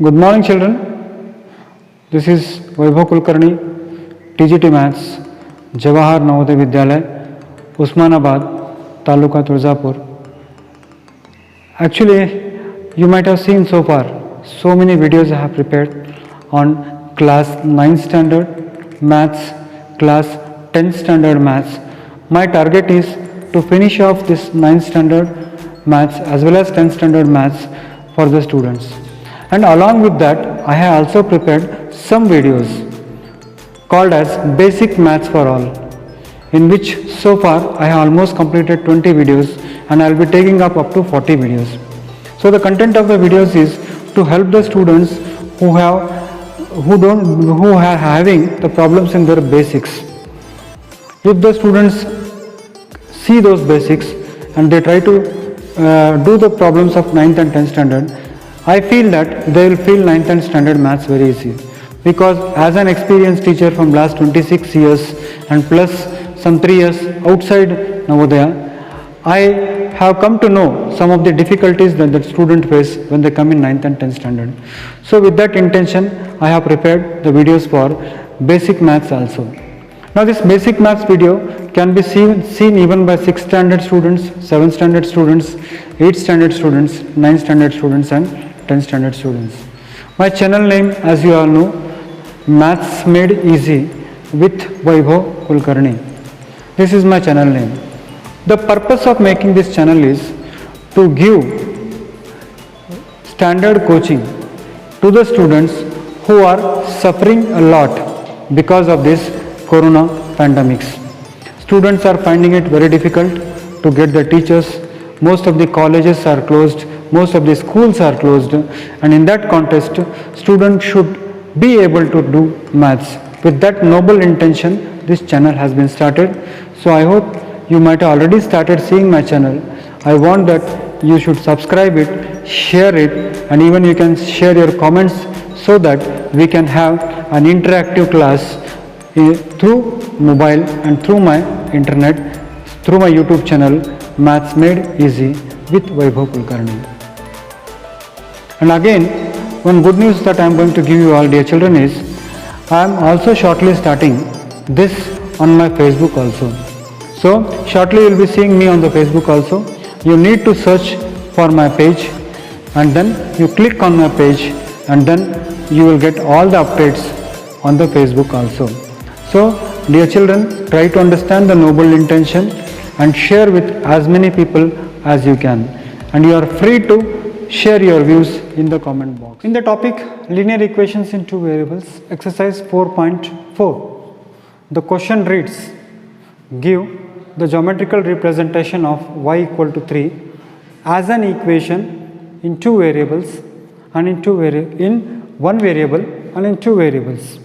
Good morning, children. This is Vaibhav Kulkarni, TGT Maths, Jawahar Navodaya Vidyalaya, Usmanabad, Taluka Turzapur. Actually, you might have seen so far so many videos I have prepared on class 9th standard Maths, class 10th standard Maths. My target is to finish off this 9th standard Maths as well as 10th standard Maths for the students. And along with that, I have also prepared some videos called as Basic Maths for All, in which so far I have almost completed 20 videos and I will be taking up to 40 videos. So the content of the videos is to help the students who are having the problems in their basics. If the students see those basics and they try to do the problems of 9th and 10th standard, I feel that they will feel 9th and standard Maths very easy, because as an experienced teacher from last 26 years and plus some 3 years outside Navodaya, I have come to know some of the difficulties that the student face when they come in 9th and 10th standard. So with that intention, I have prepared the videos for Basic Maths also. Now this Basic Maths video can be seen even by 6th standard students, 7th standard students, 8th standard students, 9th standard students and 10th standard students. My channel name, as you all know, Maths Made Easy with Vaibhav Kulkarni. This is my channel name. The purpose of making this channel is to give standard coaching to the students who are suffering a lot because of this corona pandemics. Students are finding it very difficult to get the teachers. Most of the colleges are closed, most of the schools are closed, and in that context, students should be able to do maths. With that noble intention, this channel has been started. So I hope you might have already started seeing my channel. I want that you should subscribe it, share it, and even you can share your comments so that we can have an interactive class through mobile and through my internet, through my YouTube channel, Maths Made Easy with Vaibhav Kulkarni. And again, one good news that I am going to give you all, dear children, is I am also shortly starting this on my Facebook also. So shortly you will be seeing me on the Facebook also. You need to search for my page and then you click on my page and then you will get all the updates on the Facebook also. So dear children, try to understand the noble intention and share with as many people as you can. And you are free to share your views in the comment box. In the topic linear equations in two variables, exercise 4.4, the question reads, give the geometrical representation of y equal to 3 as an equation in two variables and in one variable and in two variables.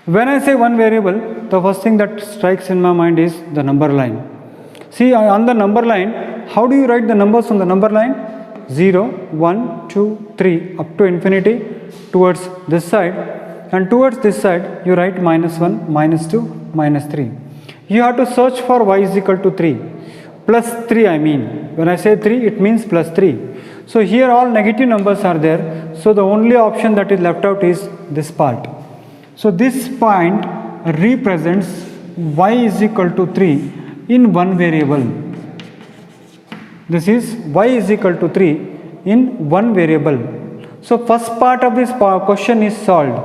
When I say one variable, the first thing that strikes in my mind is the number line. See, on the number line, how do you write the numbers on the number line? 0, 1, 2, 3 up to infinity towards this side, and towards this side you write minus 1, minus 2, minus 3. You have to search for y is equal to 3. Plus 3 I mean. When I say 3, it means plus 3. So here all negative numbers are there. So the only option that is left out is this part. So this point represents y is equal to 3 in one variable. This is y is equal to 3 in one variable. So first part of this question is solved.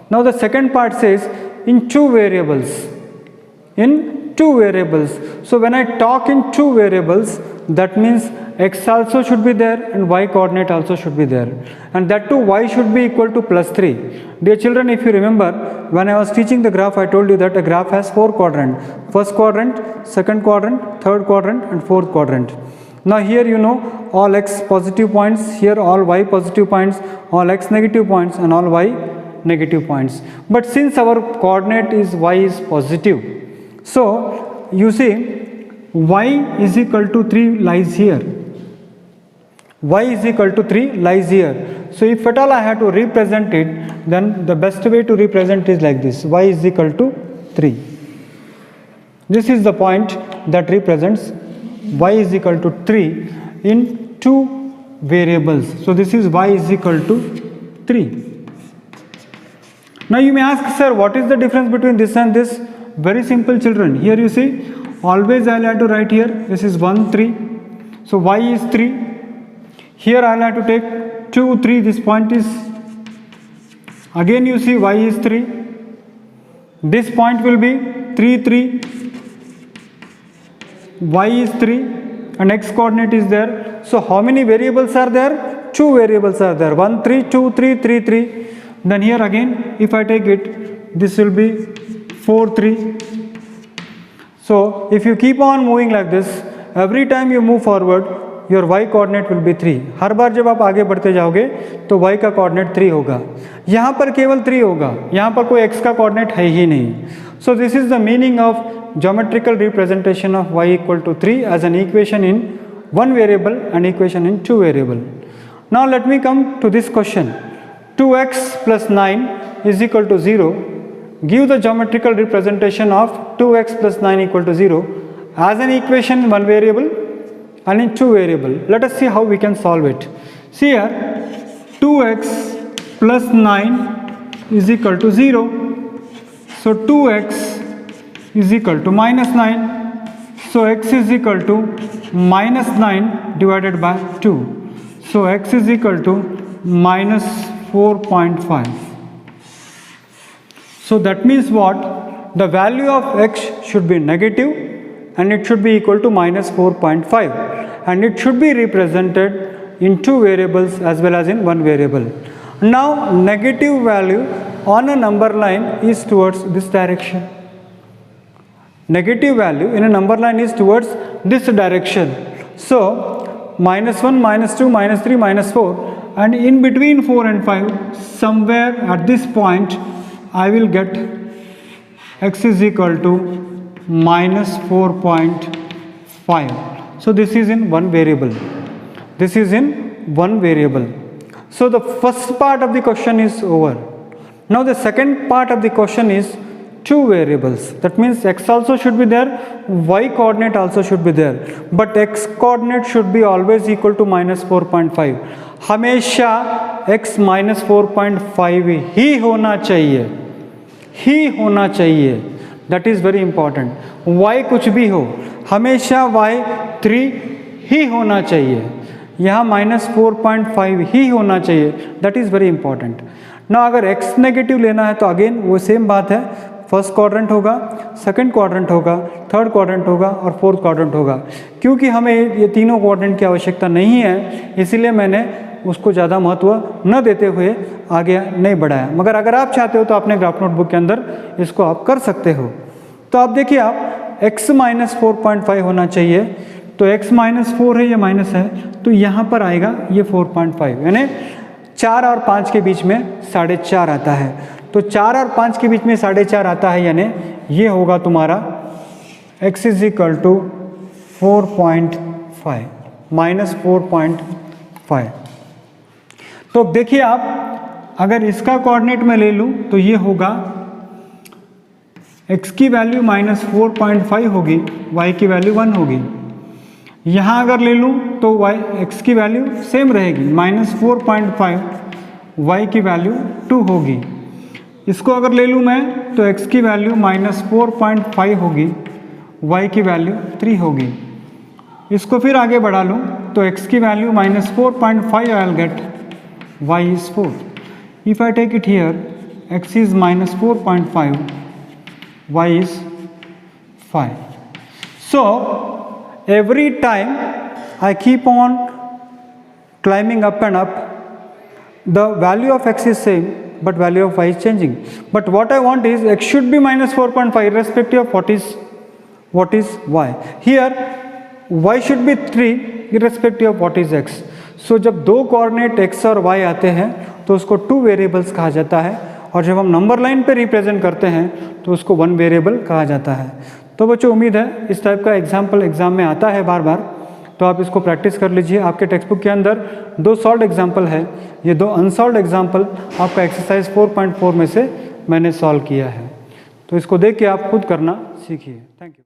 Now the second part says in two variables. In two variables. So when I talk in two variables, that means x also should be there and y coordinate also should be there. And that too y should be equal to plus 3. Dear children, if you remember, when I was teaching the graph, I told you that a graph has 4 quadrants. First quadrant, second quadrant, third quadrant and fourth quadrant. Now here you know all x positive points, here all y positive points, all x negative points and all y negative points. But since our coordinate is y is positive, so you see y is equal to 3 lies here. Y is equal to 3 lies here. So if at all I have to represent it, then the best way to represent is like this, y is equal to 3. This is the point that represents y is equal to 3 in two variables. So this is y is equal to 3. Now you may ask, sir, what is the difference between this and this? Very simple, children. Here you see, always I'll have to write here, this is 1, 3. So y is 3. Here I'll have to take 2, 3. This point is, again you see y is 3. This point will be 3, 3. Y is 3 and x coordinate is there. So how many variables are there? 2 variables are there. 1, 3, 2, 3, 3, 3. Then here again, if I take it, this will be 4, 3. So if you keep on moving like this, every time you move forward, your y coordinate will be 3. हर बार जब आप आगे बढ़ते जाओगे तो y का coordinate 3 होगा. यहाँ पर केवल 3 होगा, यहाँ पर कोई x का कोऑर्डिनेट है ही नहीं. So this is the meaning of geometrical representation of y equal to 3 as an equation in one variable and equation in two variable. Now let me come to this question. 2x plus 9 is equal to 0. Give the geometrical representation of 2x plus 9 equal to 0 as an equation in one variable and in two variable. Let us see how we can solve it. See here, 2x plus 9 is equal to 0. So 2x is equal to minus 9. So x is equal to minus 9 divided by 2. So x is equal to minus 4.5. So that means what? The value of x should be negative and it should be equal to minus 4.5, and it should be represented in two variables as well as in one variable. Now negative value on a number line is towards this direction. Negative value in a number line is towards this direction. So minus 1, minus 2, minus 3, minus 4, and in between 4 and 5, somewhere at this point, I will get x is equal to minus 4.5. So this is in one variable. This is in one variable. So the first part of the question is over. Now the second part of the question is two variables. That means x also should be there, y coordinate also should be there, but x coordinate should be always equal to minus 4.5. हमेशा x minus 4.5 ही होना चाहिए, that is very important. y कुछ भी हो, हमेशा y 3 ही होना चाहिए, यहाँ minus 4.5 ही होना चाहिए, that is very important. ना अगर x नेगेटिव लेना है तो अगेन वो सेम बात है, फर्स्ट क्वाड्रेंट होगा, सेकंड क्वाड्रेंट होगा, थर्ड क्वाड्रेंट होगा और फोर्थ क्वाड्रेंट होगा. क्योंकि हमें ये तीनों क्वाड्रेंट की आवश्यकता नहीं है, इसीलिए मैंने उसको ज़्यादा महत्व न देते हुए आगे नहीं बढ़ाया. मगर अगर आप चाहते हो तो अपने ग्राफ नोटबुक के अंदर इसको आप कर सकते हो. तो आप देखिए, आप x माइनस 4.5 होना चाहिए, तो x माइनस 4 है, ये माइनस है, तो यहाँ पर आएगा ये 4.5, यानी 4 और 5 के बीच में 4.5 आता है. तो 4 और 5 के बीच में 4.5 आता है, यानी ये होगा तुम्हारा x is equal to 4.5 minus 4.5. तो देखिए आप, अगर इसका कोऑर्डिनेट मैं ले लूँ तो ये होगा x की वैल्यू माइनस 4.5 होगी, y की वैल्यू 1 होगी. यहाँ अगर ले लूँ तो x की वैल्यू सेम रहेगी, माइनस 4.5, y की वैल्यू 2 होगी. इसको अगर ले लूँ मैं तो x की वैल्यू माइनस 4.5 होगी, y की वैल्यू 3 होगी. इसको फिर आगे बढ़ा लूँ तो x की value minus 4.5 I will get, y is 4. If I take it here, x is minus 4.5, y is 5. So every time I keep on climbing up and up, the value of x is same, but value of y is changing. But what I want is x should be minus 4.5 irrespective of what is y. Here y should be 3 irrespective of what is x. So जब दो coordinate x और y आते हैं तो उसको two variables कहा जाता है, और जब हम नंबर लाइन पे रिप्रेजेंट करते हैं तो उसको वन वेरिएबल कहा जाता है. तो बच्चों, उम्मीद है इस टाइप का एग्जाम्पल एग्जाम में आता है बार बार, तो आप इसको प्रैक्टिस कर लीजिए. आपके टेक्स्ट बुक के अंदर 2 सॉल्व्ड एग्जाम्पल है, ये 2 अनसॉल्व्ड एग्जाम्पल आपका एक्सरसाइज 4.4 में से मैंने सॉल्व किया है. तो इसको देख के आप खुद करना सीखिए. Thank you.